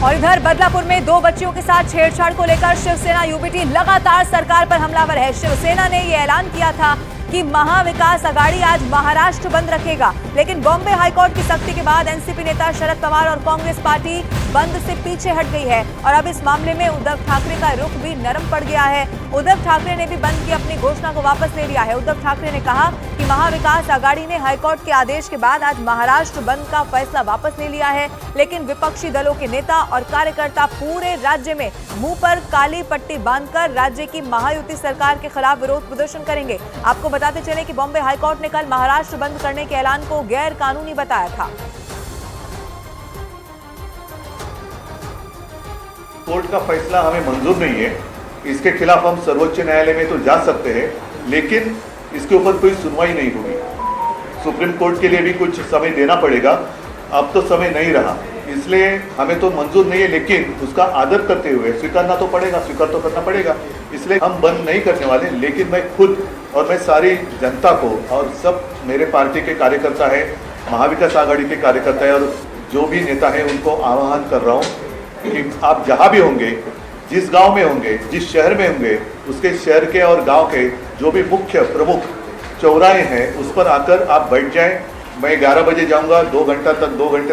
और इधर बदलापुर में 2 बच्चियों के साथ छेड़छाड़ को लेकर शिवसेना यूबीटी लगातार सरकार पर हमलावर है। शिवसेना ने ये ऐलान किया था कि महाविकास आघाड़ी आज महाराष्ट्र बंद रखेगा, लेकिन बॉम्बे हाईकोर्ट की सख्ती के बाद एनसीपी नेता शरद पवार और कांग्रेस पार्टी बंद से पीछे हट गई है और अब इस मामले में उद्धव ठाकरे का रुख भी नरम पड़ गया है। उद्धव ठाकरे ने भी बंद की अपनी घोषणा को वापस ले लिया है। उद्धव ठाकरे ने कहा कि महाविकास आघाड़ी ने हाईकोर्ट के आदेश के बाद आज महाराष्ट्र बंद का फैसला वापस ले लिया है, लेकिन विपक्षी दलों के नेता और कार्यकर्ता पूरे राज्य में मुंह पर काली पट्टी बांधकर राज्य की महायुति सरकार के खिलाफ विरोध प्रदर्शन करेंगे। आपको बताते चले कि बॉम्बे हाईकोर्ट ने कल महाराष्ट्र बंद करने के ऐलान को गैर कानूनी बताया था। कोर्ट का फैसला हमें मंजूर नहीं है, इसके खिलाफ हम सर्वोच्च न्यायालय में तो जा सकते हैं, लेकिन इसके ऊपर कोई सुनवाई नहीं होगी। सुप्रीम कोर्ट के लिए भी कुछ समय देना पड़ेगा, अब तो समय नहीं रहा, इसलिए हमें तो मंजूर नहीं है, लेकिन उसका आदर करते हुए स्वीकारना तो पड़ेगा, स्वीकार तो करना पड़ेगा। इसलिए हम बंद नहीं करने वाले, लेकिन मैं खुद और मैं सारी जनता को और सब मेरे पार्टी के कार्यकर्ता है, महाविकास आघाड़ी के कार्यकर्ता है और जो भी नेता है उनको आह्वान कर रहा हूँ कि आप जहाँ भी होंगे, जिस गांव में होंगे, जिस शहर में होंगे, उसके शहर के और गांव के जो भी मुख्य प्रमुख चौराहे हैं उस पर आकर आप बैठ जाएं। मैं 11 बजे जाऊंगा, 2 घंटे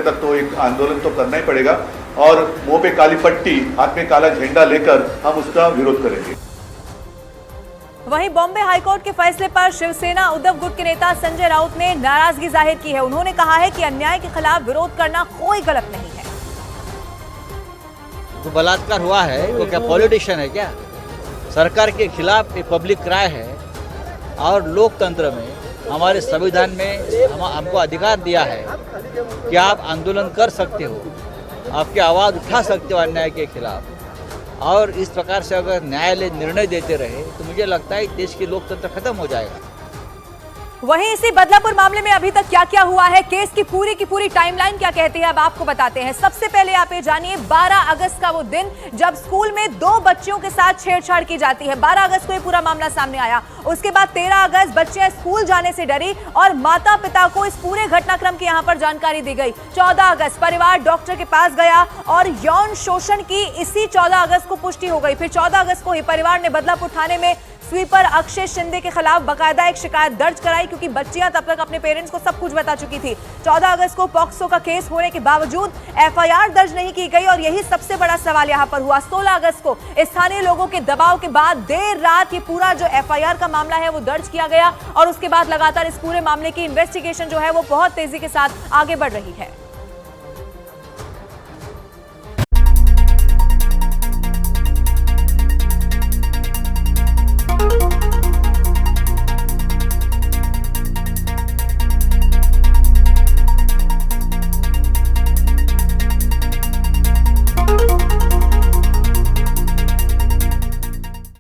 तक तो एक आंदोलन तो करना ही पड़ेगा और मुंह पे काली पट्टी, हाथ में काला झंडा लेकर हम उसका विरोध करेंगे। वहीं बॉम्बे हाईकोर्ट के फैसले पर शिवसेना उद्धव गुट के नेता संजय राउत ने नाराजगी जाहिर की है। उन्होंने कहा है कि अन्याय के खिलाफ विरोध करना कोई गलत नहीं है। जो बलात्कार हुआ है वो क्या पॉलिटिशियन है क्या? सरकार के खिलाफ एक पब्लिक क्राई है और लोकतंत्र में हमारे संविधान में हमको अधिकार दिया है कि आप आंदोलन कर सकते हो, आपकी आवाज़ उठा सकते हो अन्याय के खिलाफ। और इस प्रकार से अगर न्यायालय निर्णय देते रहे तो मुझे लगता है देश की लोकतंत्र खत्म हो जाएगा। वहीं इसी बदलापुर मामले में अभी तक क्या क्या हुआ है, केस की पूरी टाइमलाइन क्या कहती है, अब आपको बताते हैं। सबसे पहले आप ये जानिए 12 अगस्त का वो दिन जब स्कूल में 2 बच्चियों के साथ छेड़छाड़ की जाती है। 12 अगस्त को ये पूरा मामला सामने आया। उसके बाद 13 अगस्त बच्चियां स्कूल जाने से डरी और माता पिता को इस पूरे घटनाक्रम की यहाँ पर जानकारी दी गई। 14 अगस्त परिवार डॉक्टर के पास गया और यौन शोषण की इसी 14 अगस्त को पुष्टि हो गई। फिर 14 अगस्त को ही परिवार ने बदलापुर थाने में स्वीपर अक्षय शिंदे के खिलाफ बकायदा एक शिकायत दर्ज कराई, क्योंकि बच्चियां तब तक अपने पेरेंट्स को सब कुछ बता चुकी थी। 14 अगस्त को पॉक्सो का केस होने के बावजूद एफआईआर दर्ज नहीं की गई और यही सबसे बड़ा सवाल यहां पर हुआ। 16 अगस्त को स्थानीय लोगों के दबाव के बाद देर रात ये पूरा जो एफआईआर का मामला है वो दर्ज किया गया और उसके बाद लगातार इस पूरे मामले की इन्वेस्टिगेशन जो है वो बहुत तेजी के साथ आगे बढ़ रही है।